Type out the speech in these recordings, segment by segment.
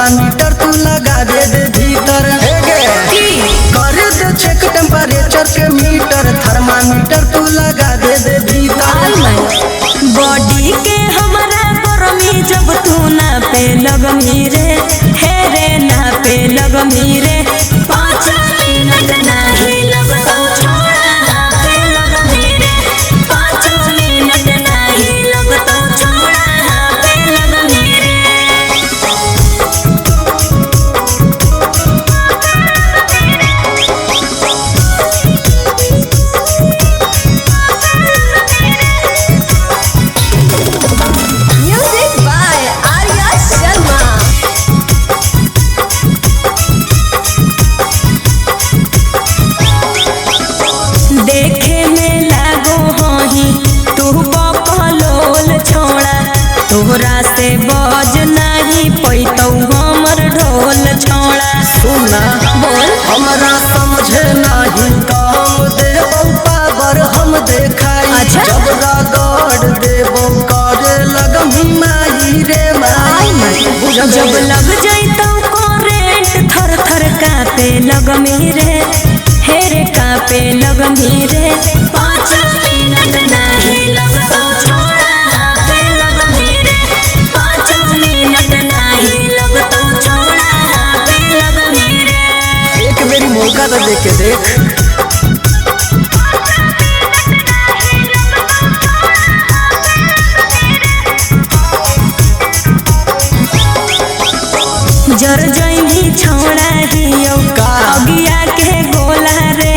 Thermometer तू लगा दे भीतर कर दे चेक टेम्परेचर के मीटर, थर्मामीटर तू लगा दे भीतर। बॉडी के हमारा गरमी जब तू ना पे लगमी रे, हे रे ना पे लगमी रे, 5 मिनट नहीं लगता छोड़ा ना पे लगमी रे, 5 मिनट नहीं लगता छोड़ा ना पे लगमी रे। देखे में लागो हही तू बकलोल छोड़ा, तोहरा से बज नहीं पैतौ हमर ढोल छोड़ा। सुना बोल हमरा समझे नहीं काम देबो पावर हम देखाई। अच्छा। जब रगड़ देबो करे लगमी माई रे माई। जब लग जैतौ करेंट थर थर कापे लगमी रे, हे रे कापे लगमी रे, 5 मिनट नहीं लगता छोड़ा ना पे लगमी रे, 5 मिनट नहीं लगता छोड़ा ना पे लगमी रे। एक मेरी मौका तो दे के देख। जर जैनी छोड़ा हियो अगिया के गोला रे,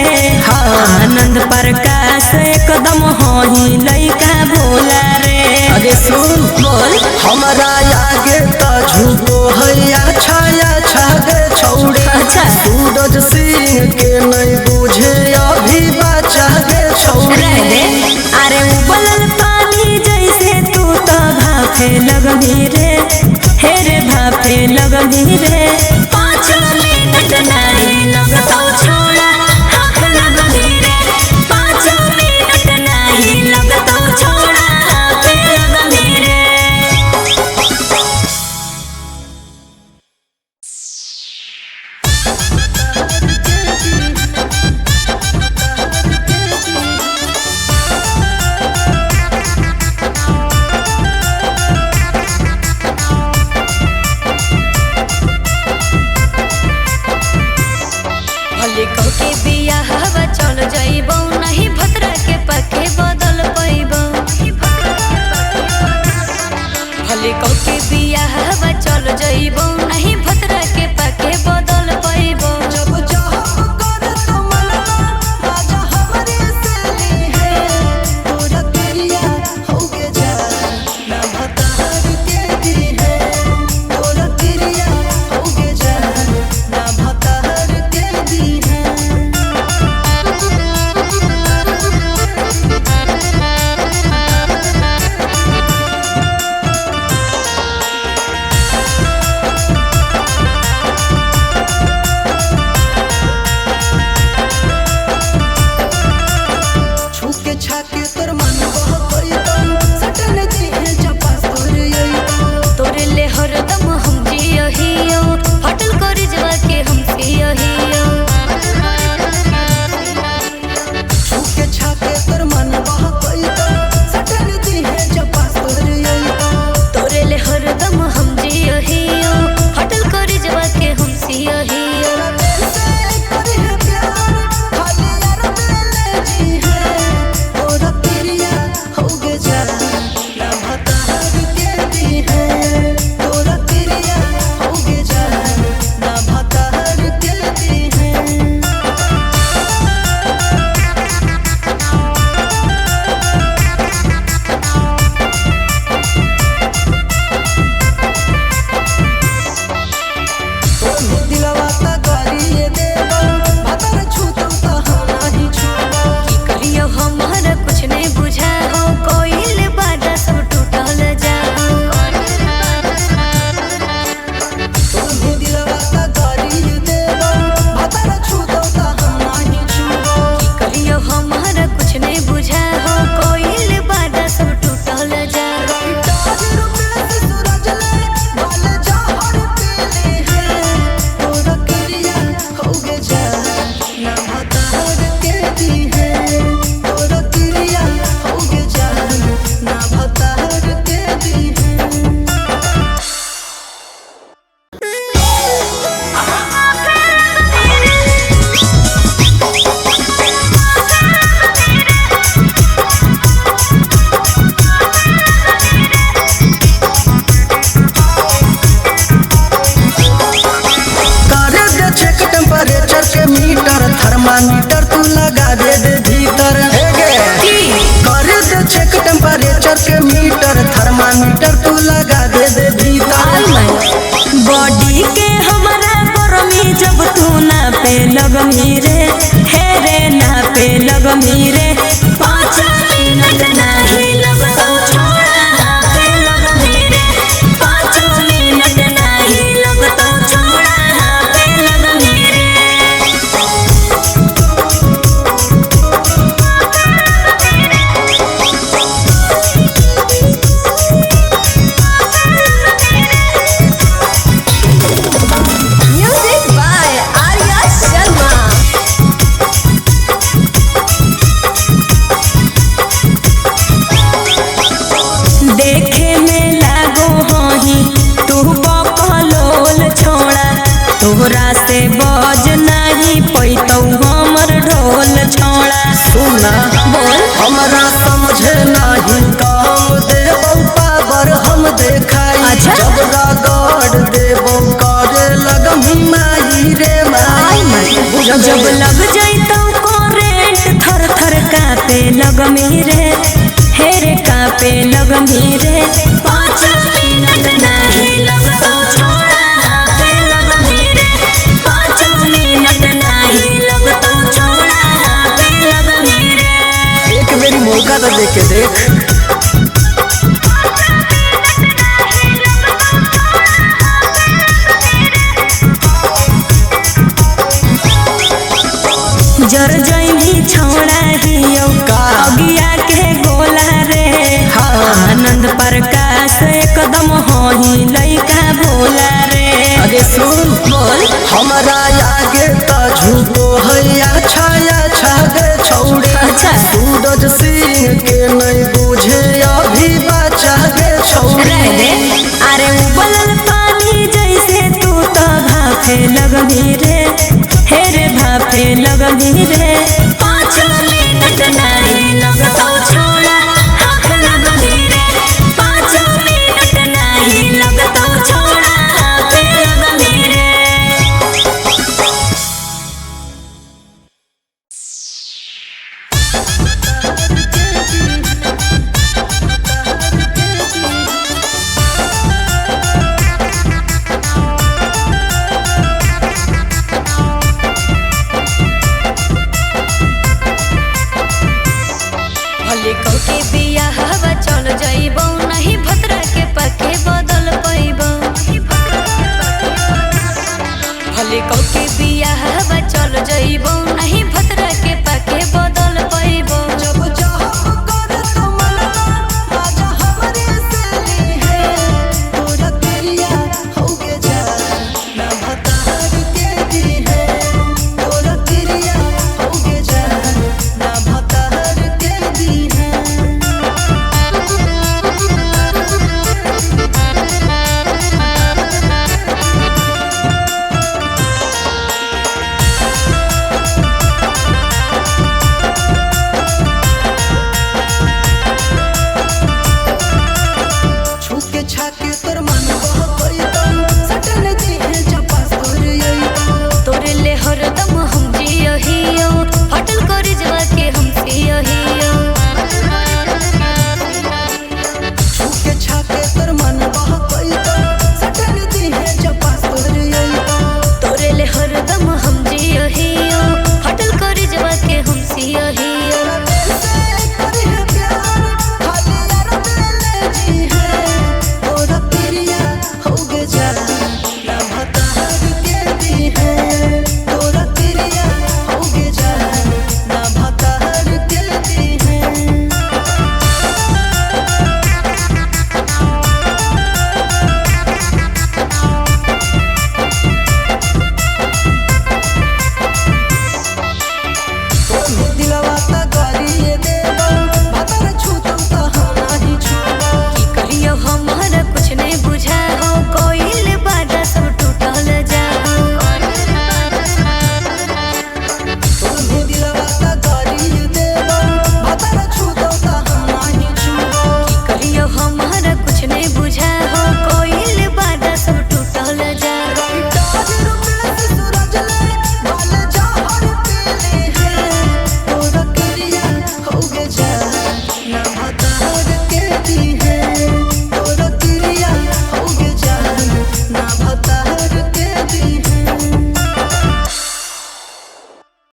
आनंद प्रकाश एकदम होही लइका भोला रे। अरे सुन बोल हमारा आगे तो झूठो है अच्छा गे छौड़े। अच्छा। सूरज सिंह के नहीं बुझे अभी बचा गे छौड़े। रह दे अरे उबलल पानी जैसे तू तो भाफे लगमी रे, हे रे भाफे लगमी रे, 5 मिनट नहीं लगता छोड़ा हाथ लगमी रे, 5 मिनट नहीं लगता छोड़ा हाथ लगमी रे। भले कह के बियाह हवा चल जाइबो, नहीं भतरा के पके बदल पाइबो। भले कह के बियाह हवा चल जाइबो, नहीं भतरा के पके बदल पाइबो। जब चाहब कर तो मनवा राजा हमरे से ली है, तोरा तेरिया होगे जा ना भतार के दी है, तोरा तेरिया होगे जा ना भतार के दी है। से बज नहीं पैतौ हमर ढोल छोड़ा। सुना बोल हमरा समझे नहीं काम देबो पावर हम देखाई। अच्छा। जब रगड़ देबो करे लगमी माई रे माई। जब लग जैतौ करेंट थर थर कापे लगमी रे, हेरे कापे लगमी रे। 5 मिनट नहीं लगतौ छोड़ा हाथे लगमी रे, 5 मिनट नहीं लगतौ छोड़ा हाथे लगमी रे। एक बेरी मौका तो दे के देख। जर जैनी छोड़ा हियो का? अगिया के गोला रे। हाँ। आनंद प्रकाश एकदम होही लइका भोला रे। अरे सुन बोल हमारा आगे तो झूठो है छाया छागे छौड़े। अच्छा। सूरज सिंह के नहीं बुझे अभी बचा गे छौड़े। रह दे। अरे उबलल पानी जैसे तू तो भाफे लगमी रे, हेरे भाफे लगमी रे।